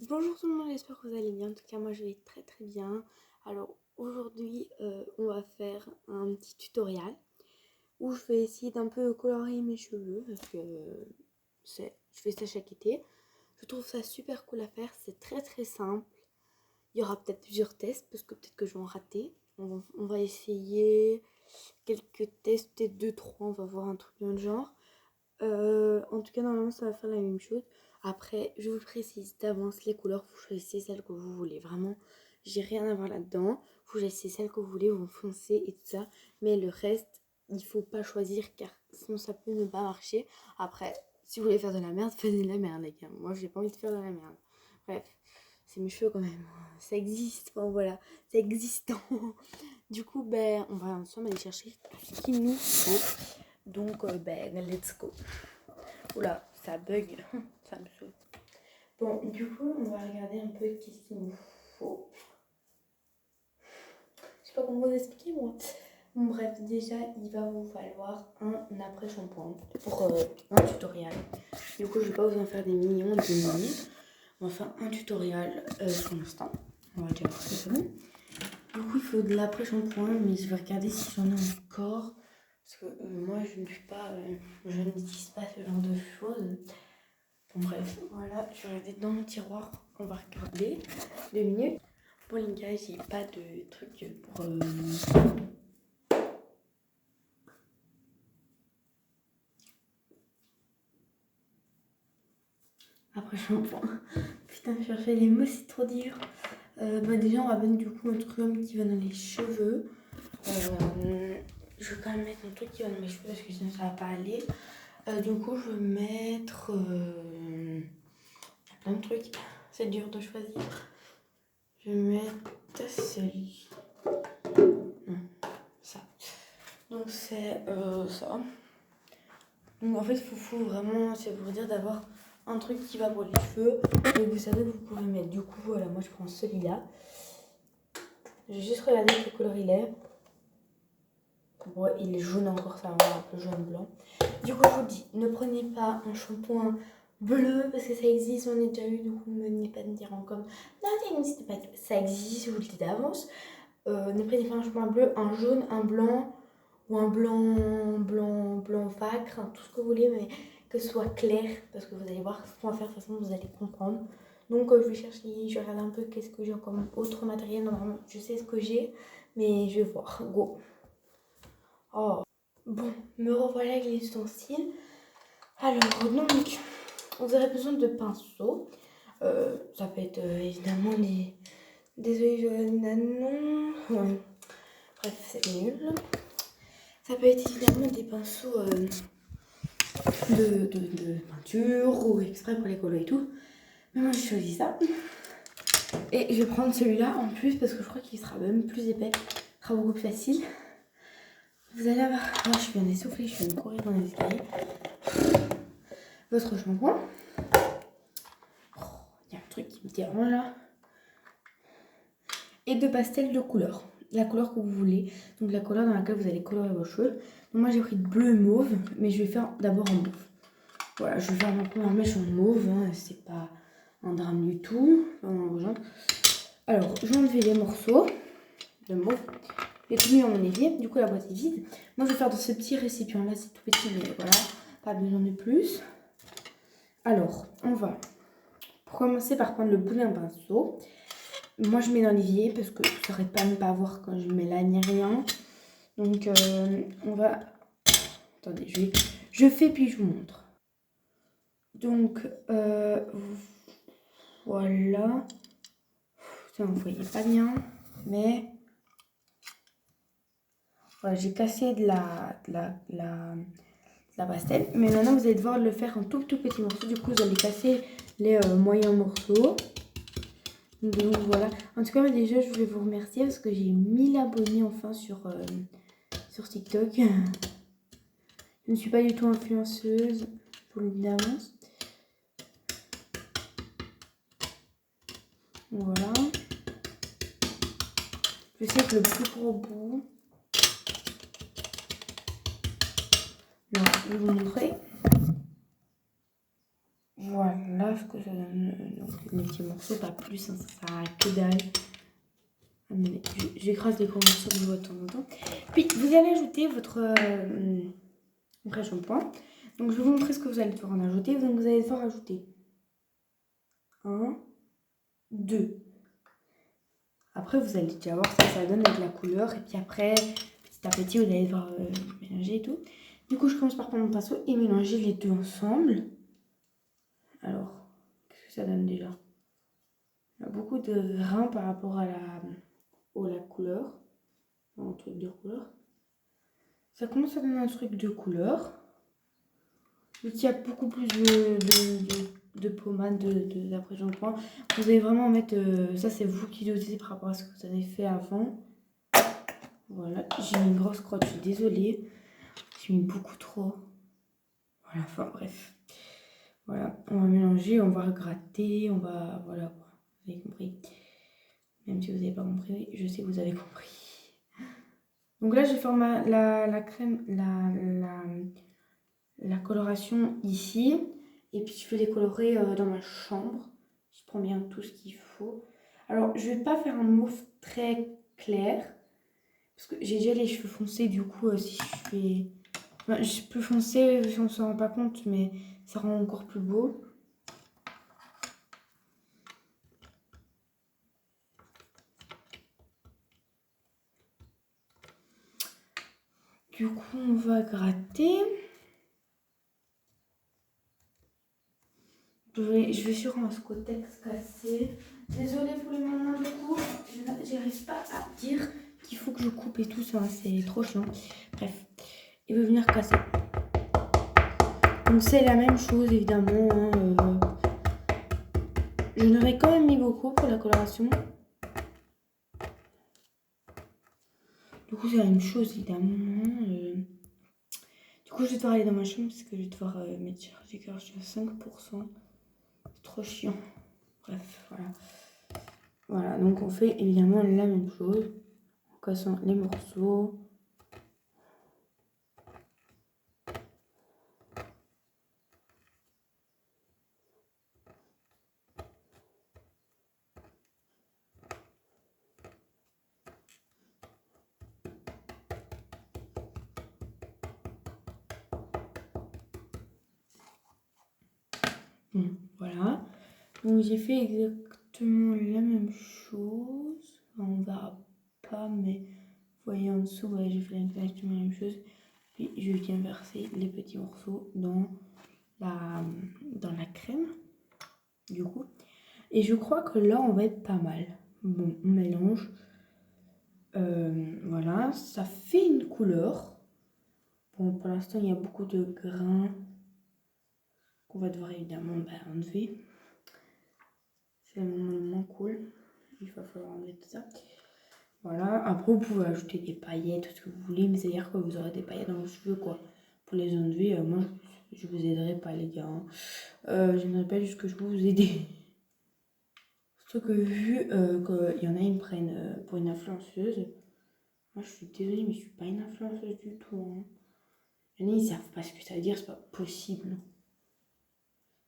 Bonjour tout le monde, j'espère que vous allez bien. En tout cas, moi je vais très très bien. Alors aujourd'hui, on va faire un petit tutoriel où je vais essayer d'un peu colorier mes cheveux parce que je fais ça chaque été. Je trouve ça super cool à faire, c'est très très simple. Il y aura peut-être plusieurs tests parce que peut-être que je vais en rater. On va essayer quelques tests, peut-être 2-3, on va voir un truc dans le genre. En tout cas, normalement, ça va faire la même chose. Après, je vous précise d'avance les couleurs. Vous choisissez celles que vous voulez. Vraiment, j'ai rien à voir là-dedans. Vous choisissez celles que vous voulez, vous foncez et tout ça. Mais le reste, il faut pas choisir car sinon ça peut ne pas marcher. Après, si vous voulez faire de la merde, faites de la merde, les gars. Moi, j'ai pas envie de faire de la merde. Bref, c'est mes cheveux quand même. Ça existe. Bon, voilà, c'est existant. Du coup, ben, on va ensemble aller chercher tout ce qu'il nous faut. Donc, ben, let's go. Oula, ça bug, ça me saoule. Bon, du coup, on va regarder un peu qu'est-ce qu'il nous faut. Je sais pas comment vous expliquer, moi. Bon, bref, déjà, il va vous falloir un après-shampoing pour un tutoriel. Du coup, je vais pas vous en faire des millions de milliers. On va faire un tutoriel pour l'instant. On va dire que c'est bon. Du coup, il faut de l'après-shampoing, mais je vais regarder si j'en ai encore. Parce que moi, je n'utilise pas ce genre de choses. Bon, bref, voilà, je vais regarder dans mon tiroir. On va regarder 2 minutes. Bon, les gars, j'ai pas de truc pour. Après-shampoing. Putain, chercher les mots, c'est trop dur. Déjà, on va mettre du coup un truc qui va dans les cheveux. Je vais quand même mettre un truc qui va dans mes cheveux parce que sinon ça va pas aller. Du coup, je vais mettre plein de trucs. C'est dur de choisir. Je vais mettre celui. Non, ça. Donc, c'est ça. Donc, en fait, faut vraiment, c'est pour dire d'avoir un truc qui va pour les cheveux. Et vous savez, vous pouvez mettre. Du coup, voilà, moi je prends celui-là. J'ai juste regardé quelle couleur il est. Ouais, il est jaune encore, ça va un peu jaune-blanc. Du coup, je vous dis, ne prenez pas un shampoing bleu parce que ça existe, on a déjà eu, du coup, ne venez pas me dire encore. Non, ça n'existe pas, ça existe, je vous le dis d'avance. Ne prenez pas un shampoing bleu, un jaune, un blanc ou un blanc vacre, hein, tout ce que vous voulez, mais que ce soit clair parce que vous allez voir ce qu'on va faire, de toute façon, vous allez comprendre. Donc, je vais chercher, je regarde un peu qu'est-ce que j'ai comme autre matériel. Normalement, je sais ce que j'ai, mais je vais voir. Go! Oh, bon, me revoilà avec les ustensiles. Alors, donc, vous aurez besoin de pinceaux. Ça peut être évidemment des olives nanon. Bref, c'est nul. Ça peut être évidemment des pinceaux de peinture ou exprès pour les colos et tout. Mais moi, j'ai choisi ça. Et je vais prendre celui-là en plus parce que je crois qu'il sera même plus épais. Il sera beaucoup plus facile. Vous allez avoir. Moi, je suis bien essoufflée, je viens de courir dans les escaliers. Votre shampoing. Il y a un truc qui me dérange là. Et de pastels de couleur. La couleur que vous voulez. Donc la couleur dans laquelle vous allez colorer vos cheveux. Donc moi j'ai pris bleu et mauve. Mais je vais faire d'abord en mauve. Voilà, je vais faire ma première mèche en mauve. Hein, c'est pas un drame du tout. Alors, je vais enlever les morceaux de mauve. J'ai tout mis dans mon évier. Du coup, la boîte est vide. Moi, je vais faire dans ce petit récipient là. C'est tout petit, mais voilà. Pas besoin de plus. Alors, on va pour commencer par prendre le bout d'un pinceau. Moi, je mets dans l'évier parce que je ne saurais pas ne pas voir quand je mets là ni rien. Donc, on va... Attendez, je fais puis je vous montre. Donc, voilà. Ça, vous ne voyez pas bien. Mais... Voilà, j'ai cassé de la pastel. Mais maintenant, vous allez devoir le faire en tout petits morceaux. Du coup, vous allez casser les moyens morceaux. Donc voilà. En tout cas, déjà, je voulais vous remercier parce que j'ai 1000 abonnés enfin sur TikTok. Je ne suis pas du tout influenceuse, je vous le dis d'avance. Voilà. Je sais que le plus gros bout... Non, je vais vous montrer. Voilà, ce que ça donne. Donc les petits morceaux, pas plus, hein, ça a que dalle. J'écrase les gros morceaux que je vois de temps en temps. Puis vous allez ajouter votre vrai shampoing. Donc je vais vous montrer ce que vous allez devoir en ajouter. Donc vous allez devoir ajouter 1, 2. Après vous allez déjà voir ce que ça donne avec la couleur. Et puis après, petit à petit, vous allez devoir mélanger et tout. Du coup, je commence par prendre mon pinceau et mélanger les deux ensemble. Alors, qu'est-ce que ça donne déjà? Il y a beaucoup de grains par rapport à la couleur. Un truc de couleur. Ça commence à donner un truc de couleur. Il y a beaucoup plus de pommade d'après-shampoing. Vous allez vraiment mettre... ça, c'est vous qui dosez par rapport à ce que vous avez fait avant. Voilà. J'ai mis une grosse crotte, je suis désolée. J'ai mis beaucoup trop. Voilà, enfin bref. Voilà, on va mélanger, on va gratter, on va... Voilà, vous avez compris. Même si vous n'avez pas compris, je sais que vous avez compris. Donc là, je vais faire la crème, la coloration ici. Et puis, je vais les colorer dans ma chambre. Je prends bien tout ce qu'il faut. Alors, je ne vais pas faire un mauve très clair. Parce que j'ai déjà les cheveux foncés. Du coup, si je fais... Enfin, je peux foncer si on ne se rend pas compte. Mais ça rend encore plus beau. Du coup, on va gratter. Je vais sur un scotex cassé. Désolée pour les moments de coupe. Je n'arrive pas à dire qu'il faut que je coupe et tout ça. C'est trop chiant. Bref, il veut venir casser. Donc c'est la même chose évidemment. Hein, je n'aurais quand même mis beaucoup pour la coloration. Du coup, c'est la même chose évidemment. Du coup, je vais devoir aller dans ma chambre parce que je vais devoir mettre chargé car je suis à 5%. C'est trop chiant. Bref, voilà. Voilà, donc on fait évidemment la même chose. En cassant les morceaux. Voilà. Donc j'ai fait exactement la même chose. Enfin, on verra pas, mais vous voyez en dessous, ouais, j'ai fait exactement la même chose. Puis je viens verser les petits morceaux dans la crème, du coup. Et je crois que là, on va être pas mal. Bon, on mélange. Voilà, ça fait une couleur. Bon, pour l'instant, il y a beaucoup de grains qu'on va devoir évidemment enlever. C'est le moment le moins cool. Il va falloir enlever tout ça. Voilà. Après, vous pouvez ajouter des paillettes, tout ce que vous voulez. Mais c'est-à-dire que vous aurez des paillettes dans vos cheveux, quoi. Pour les enlever, moi, je vous aiderai pas, les gars. Hein. J'aimerais pas juste que je peux vous aider. Surtout que vu qu'il y en a, ils me prennent pour une influenceuse. Moi, je suis désolée, mais je suis pas une influenceuse du tout. Hein. Il y en a, ils savent pas ce que ça veut dire, c'est pas possible.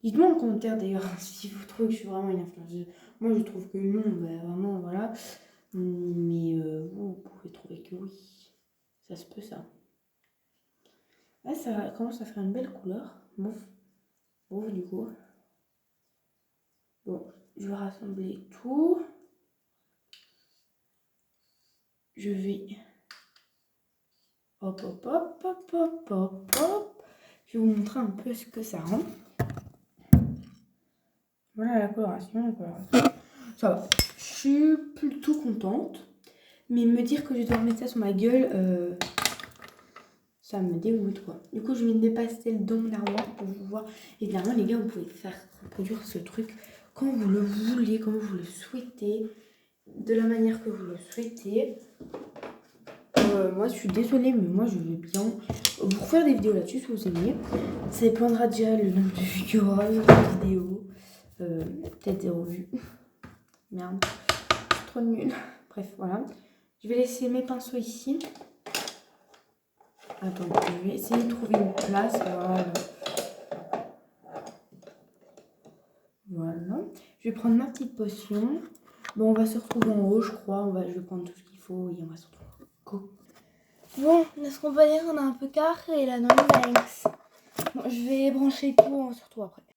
Dites-moi en commentaire d'ailleurs si vous trouvez que je suis vraiment une influenceuse. Moi, je trouve que non, vraiment, voilà. Mais vous pouvez trouver que oui. Ça se peut, ça. Là, ça commence à faire une belle couleur. Mauve, du coup. Bon, je vais rassembler tout. Je vais... Hop, hop, hop, hop, hop, hop, hop. Je vais vous montrer un peu ce que ça rend. Voilà la coloration. Ça va. Je suis plutôt contente. Mais me dire que je dois remettre ça sur ma gueule, ça me dégoûte, quoi. Du coup, je mets des pastels dans mon armoire pour vous voir. Évidemment, les gars, vous pouvez faire reproduire ce truc quand vous le voulez, comme vous le souhaitez, de la manière que vous le souhaitez. Moi, je suis désolée, mais moi, je veux bien vous refaire des vidéos là-dessus si vous aimez. Ça dépendra déjà le nombre de vues qu'il y aura sur la vidéo. Peut-être 0 vues. Merde, c'est trop nul. Bref, voilà. Je vais laisser mes pinceaux ici. Attends, je vais essayer de trouver une place. Voilà. Voilà. Je vais prendre ma petite potion. Bon, on va se retrouver en haut, je crois. Je vais prendre tout ce qu'il faut et on va se retrouver. Go. Bon, est-ce qu'on va dire qu'on a un peu carré là dans le Banks? Bon, je vais brancher tout, on se retrouve après.